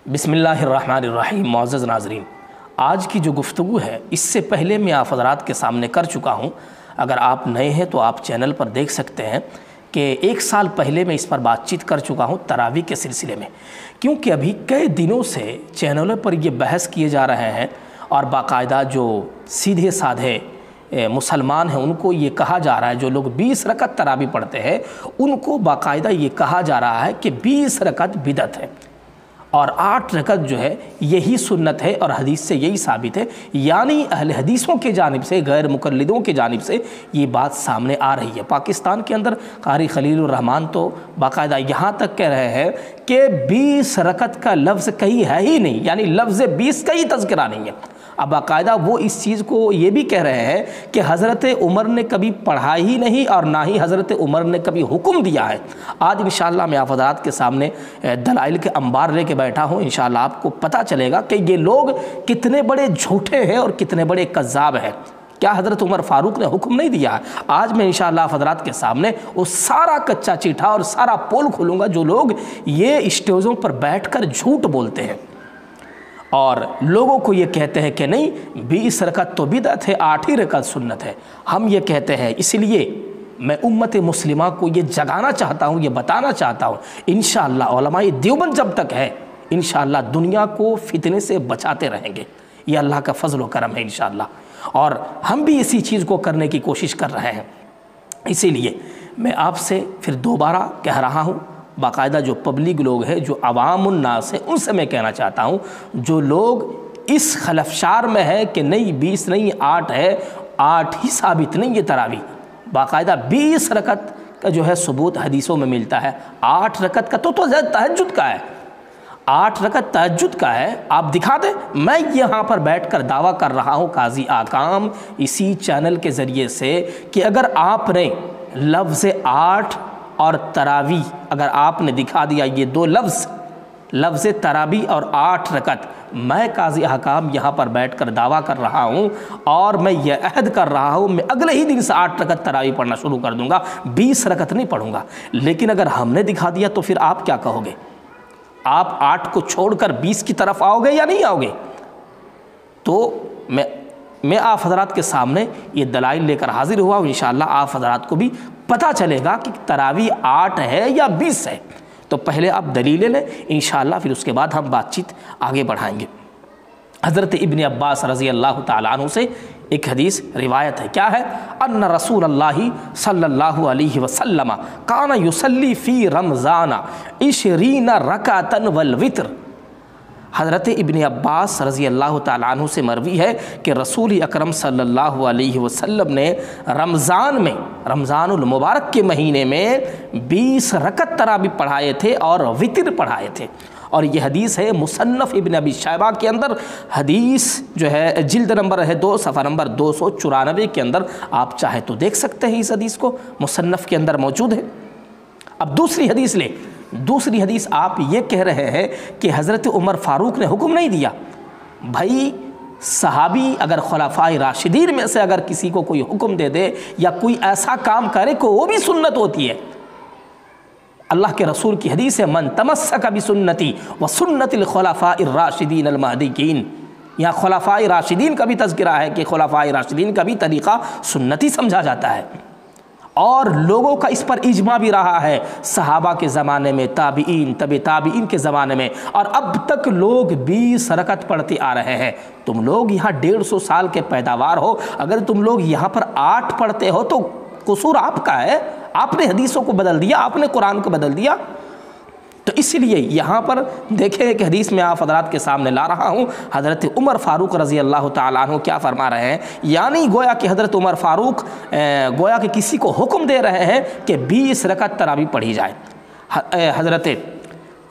بسم اللہ الرحمن الرحیم۔ معزز ناظرین، آج کی جو گفتگو ہے اس سے پہلے میں آپ حضرات کے سامنے کر چکا ہوں۔ اگر آپ نئے ہیں تو آپ چینل پر دیکھ سکتے ہیں کہ 1 سال پہلے میں اس پر بات چیت کر چکا ہوں تراویح کے سلسلے میں، کیونکہ ابھی کئی دنوں سے چینلوں پر یہ بحث کیے جا رہے ہیں اور باقاعدہ جو سیدھے سادھے مسلمان ہیں ان کو یہ کہا جا رہا ہے، جو لوگ 20 رکعت تراویح پڑھتے ہیں ان کو باقاعدہ یہ کہا جا رہا ہے کہ 20 رکعت بدعت ہے اور 8 رکعت جو ہے یہی سنت ہے اور حدیث سے یہی ثابت ہے۔ یعنی اہل حدیثوں کے جانب سے، غیر مقلدوں کے جانب سے یہ بات سامنے آ رہی ہے۔ پاکستان کے اندر قاری خلیل الرحمان تو باقاعدہ یہاں تک کہہ رہے ہیں کہ 20 رکعت کا لفظ کہیں ہے ہی نہیں، یعنی لفظ 20 کا ہی تذکرہ نہیں ہے۔ اب باقاعدہ وہ اس چیز کو یہ بھی کہہ رہے ہیں کہ حضرت عمر نے کبھی پڑھا ہی نہیں اور نہ ہی حضرت عمر نے کبھی حکم دیا ہے۔ آج انشاءاللہ میں آپ حضرات کے سامنے دلائل کے انبار لے کے بیٹھا ہوں، انشاءاللہ آپ کو پتہ چلے گا کہ یہ لوگ کتنے بڑے جھوٹے ہیں اور کتنے بڑے کذاب ہیں۔ کیا حضرت عمر فاروق نے حکم نہیں دیا ہے؟ آج میں انشاءاللہ آپ حضرات کے سامنے وہ سارا کچا چیٹھا اور سارا پول کھولوں گا جو لوگ یہ اسٹیجوں پر بیٹھ کر جھوٹ بولتے ہیں اور لوگوں کو یہ کہتے ہیں کہ نہیں 20 رکعت تو بدعت ہے، 8 ہی رکعت سنت ہے۔ ہم یہ کہتے ہیں، اس لیے میں امت مسلمہ کو یہ جگانا چاہتا ہوں، یہ بتانا چاہتا ہوں، انشاءاللہ علماء دیوبند جب تک ہے انشاءاللہ دنیا کو فتنے سے بچاتے رہیں گے۔ یہ اللہ کا فضل و کرم ہے انشاءاللہ، اور ہم بھی اسی چیز کو کرنے کی کوشش کر رہے ہیں۔ اسی لیے میں آپ سے پھر دوبارہ کہہ رہا ہوں، باقاعدہ جو پبلک لوگ ہیں، جو عوام الناس ہیں، ان سے میں کہنا چاہتا ہوں جو لوگ اس خلفشار میں ہے کہ نہیں 20 نہیں 8 ہے، 8 ہی ثابت نہیں یہ تراویح، باقاعدہ 20 رکعت کا جو ہے ثبوت حدیثوں میں ملتا ہے، 8 رکعت کا تو تہجد کا ہے، 8 رکعت تہجد کا ہے، آپ دکھا دیں۔ میں یہاں پر بیٹھ کر دعویٰ کر رہا ہوں قاضی آکام اسی چینل کے ذریعے سے کہ اگر آپ نے لفظ 8 اور تراویح اگر آپ نے دکھا دیا، یہ 2 لفظ تراویح اور 8 رکعت، میں قاضی احکام یہاں پر بیٹھ کر دعویٰ کر رہا ہوں اور میں یہ عہد کر رہا ہوں میں اگلے ہی دن سے 8 رکعت تراویح پڑھنا شروع کر دوں گا، 20 رکعت نہیں پڑھوں گا۔ لیکن اگر ہم نے دکھا دیا تو پھر آپ کیا کہو گے؟ آپ 8 کو چھوڑ کر 20 کی طرف آؤ گے یا نہیں آؤ گے؟ تو میں آپ حضرات کے سامنے یہ دلائل لے کر حاضر ہوا ہوں، انشاءاللہ آپ حضرات کو بھی پتہ چلے گا کہ تراویح 8 ہے یا 20 ہے۔ تو پہلے آپ دلیلیں لیں، انشاءاللہ پھر اس کے بعد ہم بات چیت آگے بڑھائیں گے۔ حضرت ابن عباس رضی اللہ تعالیٰ عنہ سے ایک حدیث روایت ہے، کیا ہے؟ ان رسول اللہ صلی اللہ علیہ وسلم کان یصلی فی رمضان 20 رکعۃ والوتر۔ حضرت ابن عباس رضی اللہ تعالیٰ عنہ سے مروی ہے کہ رسول اکرم صلی اللہ علیہ وسلم نے رمضان میں، رمضان المبارک کے مہینے میں 20 رکعت تراویح پڑھائے تھے اور وتر پڑھائے تھے، اور یہ حدیث ہے مصنف ابن ابی شیبہ کے اندر، حدیث جو ہے جلد نمبر ہے 2 صفحہ نمبر 294 کے اندر، آپ چاہے تو دیکھ سکتے ہیں، اس حدیث کو مصنف کے اندر موجود ہے۔ اب دوسری حدیث لیں، دوسری حدیث آپ یہ کہہ رہے ہیں کہ حضرت عمر فاروق نے حکم نہیں دیا۔ بھائی صحابی اگر خلفائے راشدین میں سے اگر کسی کو کوئی حکم دے دے یا کوئی ایسا کام کرے کہ وہ بھی سنت ہوتی ہے، اللہ کے رسول کی حدیث ہے من تمسک بسنتی وسنت الخلفاء الراشدین المہدیین۔ یہاں خلفائے راشدین کا بھی تذکرہ ہے کہ خلفائے راشدین کا بھی طریقہ سنتی سمجھا جاتا ہے، اور لوگوں کا اس پر اجماع بھی رہا ہے، صحابہ کے زمانے میں، تابعین، تابعین کے زمانے میں، اور اب تک لوگ 20 رکعت پڑھتے آ رہے ہیں۔ تم لوگ یہاں 150 سال کے پیداوار ہو، اگر تم لوگ یہاں پر 8 پڑھتے ہو تو قصور آپ کا ہے، آپ نے حدیثوں کو بدل دیا، آپ نے قرآن کو بدل دیا۔ تو اس لیے یہاں پر دیکھیں کہ حدیث میں آپ حضرات کے سامنے لا رہا ہوں، حضرت عمر فاروق رضی اللہ تعالیٰ عنہ کیا فرما رہے ہیں، یعنی گویا کہ حضرت عمر فاروق گویا کہ کسی کو حکم دے رہے ہیں کہ 20 رکعت تراویح پڑھی جائے۔ حضرت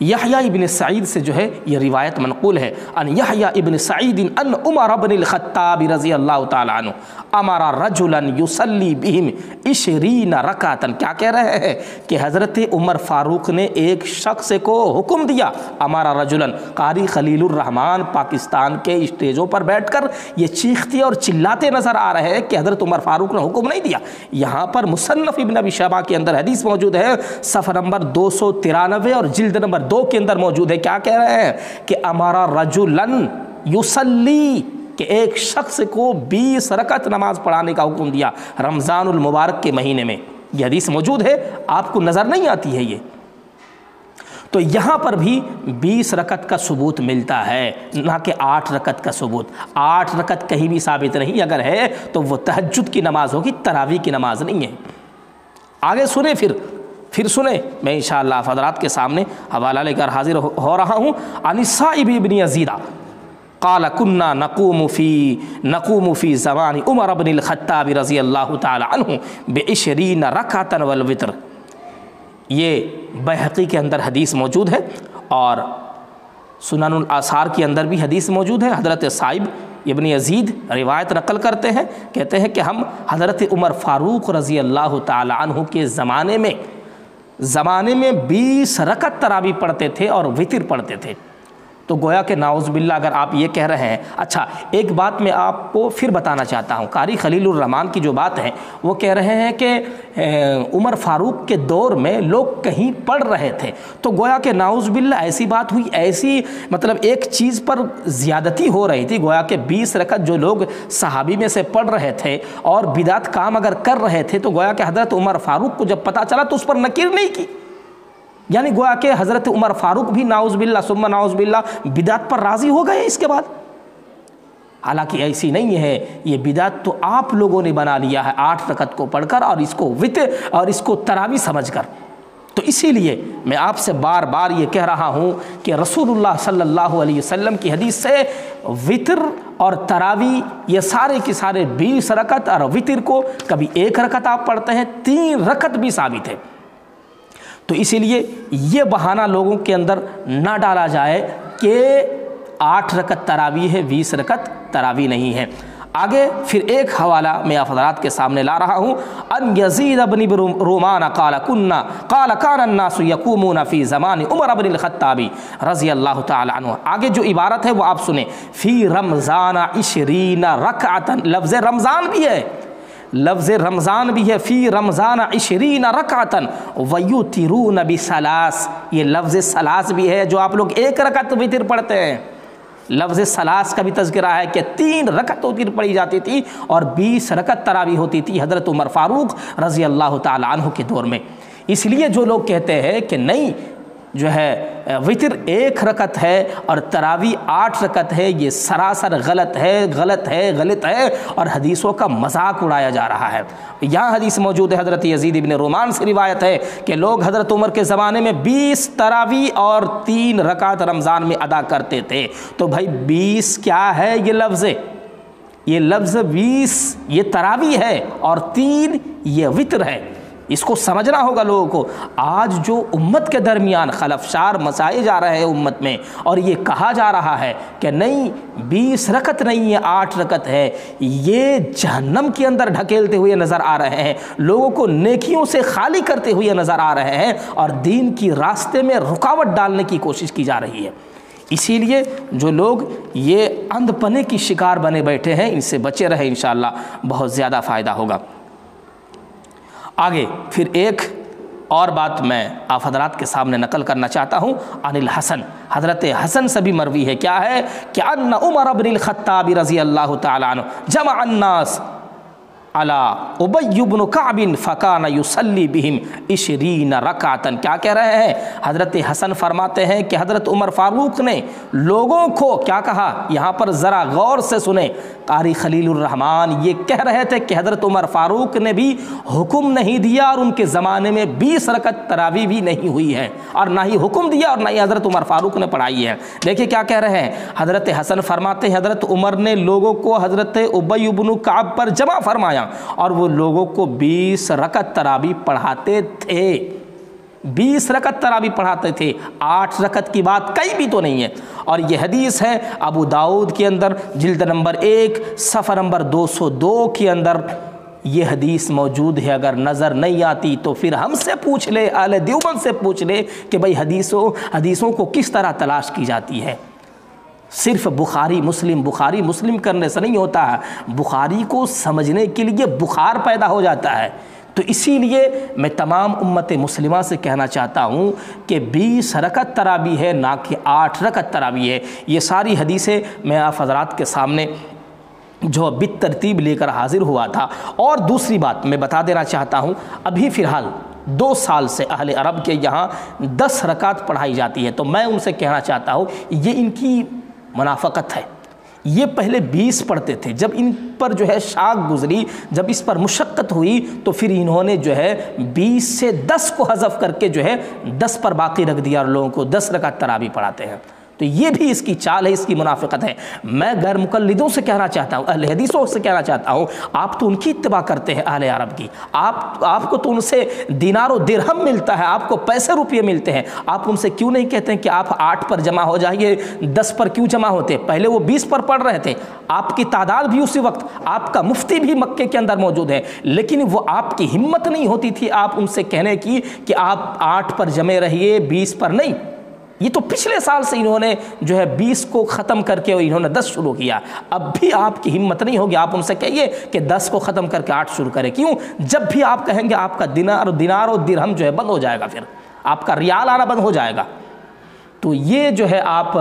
یحییٰ ابن سعید سے جو ہے یہ روایت منقول ہے، ان یحییٰ ابن سعید ان عمر بن الخطاب رضی اللہ تعالیٰ عنہ امر رجلا یصلی بہم 20 رکعۃ۔ کیا کہہ رہے ہیں کہ حضرت عمر فاروق نے ایک شخص کو حکم دیا، امر رجلا، قاری خلیل الرحمان پاکستان کے اسٹیجوں پر بیٹھ کر یہ چیختے اور چلاتے نظر آ رہے ہیں کہ حضرت عمر فاروق نے حکم نہیں دیا۔ یہاں پر مصنف ابن ابی شیبہ کے اندر حدیث موجود ہے، صفحہ نمبر 293 اور جلد نمبر 2 کے اندر موجود ہے. کیا کہہ رہے ہیں کہ امارا رجلن یصلی، کہ ایک شخص کو 20 رکعت نماز پڑھانے کا حکم دیا رمضان المبارک کے مہینے میں. یہ حدیث موجود ہے، آپ کو نظر نہیں آتی ہے یہ. تو یہاں پر بھی 20 رکعت کا ثبوت ملتا ہے، نہ کہ 8 رکعت کا ثبوت. 8 رکعت کہیں بھی ثابت نہیں، اگر ہے تو وہ تہجد کی نماز ہوگی، تراویح کی نماز نہیں ہے. آگے سنیں، پھر سنیں. میں انشاءاللہ آپ حضرات کے سامنے حوالہ لے کر حاضر ہو رہا ہوں. عن الصائب ابن یزید قال كنا نقوم في زمان عمر بن الخطاب رضی اللہ تعالی عنہ ب20 رکعۃ والوتر. یہ بیہقی کے اندر حدیث موجود ہے اور سنن الآثار کے اندر بھی حدیث موجود ہے. حضرت صائب ابن یزید روایت نقل کرتے ہیں، کہتے ہیں کہ ہم حضرت عمر فاروق رضی اللہ تعالی عنہ کے زمانے میں 20 رکعت تراویح پڑھتے تھے اور وتر پڑھتے تھے. تو گویا کہ نعوذ باللہ اگر آپ یہ کہہ رہے ہیں. اچھا، ایک بات میں آپ کو پھر بتانا چاہتا ہوں. قاری خلیل الرحمن کی جو بات ہے وہ کہہ رہے ہیں کہ عمر فاروق کے دور میں لوگ کہیں پڑھ رہے تھے، تو گویا کہ نعوذ باللہ ایسی بات ہوئی، ایسی مطلب ایک چیز پر زیادتی ہو رہی تھی. گویا کہ 20 رکعت جو لوگ صحابی میں سے پڑھ رہے تھے اور بدعت کام اگر کر رہے تھے، تو گویا کہ حضرت عمر فاروق کو جب پتہ چلا تو اس پر نکیر نہیں کی. یعنی گویا کہ حضرت عمر فاروق بھی نعوذ باللہ ثم نعوذ باللہ بدعت پر راضی ہو گئے اس کے بعد. حالانکہ ایسی نہیں ہے، یہ بدعت تو آپ لوگوں نے بنا لیا ہے 8 رکعت کو پڑھ کر اور اس کو وتر اور اس کو تراویح سمجھ کر. تو اسی لیے میں آپ سے بار بار یہ کہہ رہا ہوں کہ رسول اللہ صلی اللہ علیہ وسلم کی حدیث سے وتر اور تراویح یہ سارے کے سارے 20 رکعت اور وتر کو کبھی 1 رکعت آپ پڑھتے ہیں، 3 رکعت بھی ثابت ہے. تو اسی لیے یہ بہانہ لوگوں کے اندر نہ ڈالا جائے کہ 8 رکعت تراویح ہے، 20 رکعت تراویح نہیں ہے. آگے پھر ایک حوالہ میں آپ حضرات کے سامنے لا رہا ہوں. ان یزید بن رومان قال كان الناس يقومون في زمان عمر بن الخطاب رضی اللہ تعالی عنہ. آگے جو عبارت ہے وہ آپ سنیں. فی رمضان 20 رکعۃ، لفظ رمضان بھی ہے، لفظ رمضان بھی ہے. فی رمضان 20 رکعۃ ویوترون بثلاث، یہ لفظ ثلاث بھی ہے جو آپ لوگ 1 رکعت وتر پڑھتے ہیں. لفظ ثلاث کا بھی تذکرہ ہے کہ 3 رکعت وتر پڑھی جاتی تھی اور 20 رکعت تراویح ہوتی تھی حضرت عمر فاروق رضی اللہ تعالی عنہ کے دور میں. اس لیے جو لوگ کہتے ہیں کہ نہیں جو ہے وتر 1 رکعت ہے اور تراویح 8 رکعت ہے، یہ سراسر غلط ہے اور حدیثوں کا مذاق اڑایا جا رہا ہے. یہاں حدیث موجود ہے، حضرت یزید ابن رومان سے روایت ہے کہ لوگ حضرت عمر کے زمانے میں 20 تراویح اور 3 رکعت رمضان میں ادا کرتے تھے. تو بھائی 20 کیا ہے؟ یہ لفظ 20 یہ تراویح ہے اور 3 یہ وتر ہے. اس کو سمجھنا ہوگا لوگوں کو. آج جو امت کے درمیان خلفشار مسائل جا رہے ہیں امت میں، اور یہ کہا جا رہا ہے کہ نہیں 20 رکعت نہیں ہے 8 رکعت ہے، یہ جہنم کے اندر ڈھکیلتے ہوئے نظر آ رہے ہیں، لوگوں کو نیکیوں سے خالی کرتے ہوئے نظر آ رہے ہیں اور دین کی راستے میں رکاوٹ ڈالنے کی کوشش کی جا رہی ہے. اسی لیے جو لوگ یہ اندھ پنے کی شکار بنے بیٹھے ہیں ان سے بچے رہے، انشاءاللہ بہت زیادہ فائدہ ہوگا. آگے پھر ایک اور بات میں آپ حضرات کے سامنے نقل کرنا چاہتا ہوں. عن الحسن، حضرت حسن سے بھی مروی ہے. کیا ہے کہ ان عمر بن الخطاب رضی اللہ تعالی عنہ جمع الناس علی ابی بن کعب فکان یصلی بہم 20 رکعۃ. کیا کہہ رہے ہیں؟ حضرت حسن فرماتے ہیں کہ حضرت عمر فاروق نے لوگوں کو کیا کہا، یہاں پر ذرا غور سے سنیں. قاری خلیل الرحمن یہ کہہ رہے تھے کہ حضرت عمر فاروق نے بھی حکم نہیں دیا اور ان کے زمانے میں 20 رکعت تراویح بھی نہیں ہوئی ہے، اور نہ ہی حکم دیا اور نہ ہی حضرت عمر فاروق نے پڑھائی ہے. دیکھیں کیا کہہ رہے ہیں. حضرت حسن فرماتے ہیں حضرت عمر نے لوگوں کو حضرت ابی بن کعب پر جمع فرمایا اور وہ لوگوں کو 20 رکعت تراویح پڑھاتے تھے. 20 رکعت تراویح پڑھاتے تھے، 8 رکعت کی بات کہیں بھی تو نہیں ہے. اور یہ حدیث ہے ابو داؤد کے اندر جلد نمبر 1 صفحہ نمبر 202 کے اندر یہ حدیث موجود ہے. اگر نظر نہیں آتی تو پھر ہم سے پوچھ لے، اہل دیوبند سے پوچھ لے کہ بھئی حدیثوں کو کس طرح تلاش کی جاتی ہے. صرف بخاری مسلم کرنے سے نہیں ہوتا ہے، بخاری کو سمجھنے کے لیے بخار پیدا ہو جاتا ہے. تو اسی لیے میں تمام امت مسلمہ سے کہنا چاہتا ہوں کہ 20 رکعت تراویح ہے، نہ کہ 8 رکعت تراویح ہے۔ یہ ساری حدیثیں میں آپ حضرات کے سامنے جو بالترتیب لے کر حاضر ہوا تھا۔ اور دوسری بات میں بتا دینا چاہتا ہوں، ابھی فی الحال 2 سال سے اہل عرب کے یہاں 10 رکعت پڑھائی جاتی ہے، تو میں ان سے کہنا چاہتا ہوں یہ ان کی منافقت ہے۔ یہ پہلے 20 پڑھتے تھے، جب ان پر جو ہے شاک گزری، جب اس پر مشقت ہوئی تو پھر انہوں نے جو ہے 20 سے 10 کو حذف کر کے جو ہے 10 پر باقی رکھ دیا اور لوگوں کو 10 رکعت تراویح پڑھاتے ہیں۔ تو یہ بھی اس کی چال ہے، اس کی منافقت ہے۔ میں غیر مقلدوں سے کہنا چاہتا ہوں، اہل حدیثوں سے کہنا چاہتا ہوں، آپ تو ان کی اتباع کرتے ہیں اہل عرب کی، آپ کو تو ان سے دینار و درہم ملتا ہے، آپ کو پیسے روپے ملتے ہیں، آپ ان سے کیوں نہیں کہتے ہیں کہ آپ 8 پر جمع ہو جائیے، 10 پر کیوں جمع ہوتے؟ پہلے وہ 20 پر پڑھ رہے تھے، آپ کی تعداد بھی اسی وقت، آپ کا مفتی بھی مکے کے اندر موجود ہے، لیکن وہ آپ کی ہمت نہیں ہوتی تھی آپ ان سے کہنے کی کہ آپ 8 پر جمع رہیے، 20 پر نہیں۔ یہ تو پچھلے سال سے انہوں نے جو ہے 20 کو ختم کر کے انہوں نے 10 شروع کیا، اب بھی آپ کی ہمت نہیں ہوگی، آپ ان سے کہیے کہ 10 کو ختم کر کے 8 شروع کریں۔ کیوں؟ جب بھی آپ کہیں گے آپ کا دینار و درہم جو ہے بند ہو جائے گا، پھر آپ کا ریال آنا بند ہو جائے گا۔ تو یہ جو ہے آپ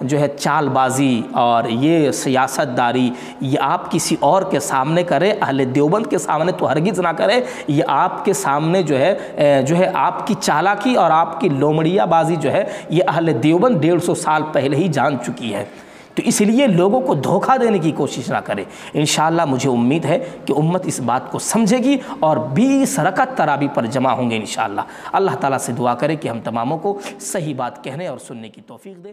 جو ہے چال بازی اور یہ سیاست داری یہ آپ کسی اور کے سامنے کرے، اہل دیوبند کے سامنے تو ہرگز نہ کرے۔ یہ آپ کے سامنے جو ہے آپ کی چالاکی اور آپ کی لومڑیا بازی جو ہے یہ اہل دیوبند 150 سال پہلے ہی جان چکی ہے۔ تو اس لیے لوگوں کو دھوکہ دینے کی کوشش نہ کرے۔ انشاءاللہ مجھے امید ہے کہ امت اس بات کو سمجھے گی اور 20 رکعت تراویح پر جمع ہوں گے انشاءاللہ۔ اللہ تعالیٰ سے دعا کرے کہ ہم تماموں کو صحیح بات کہنے اور سننے کی توفیق دے۔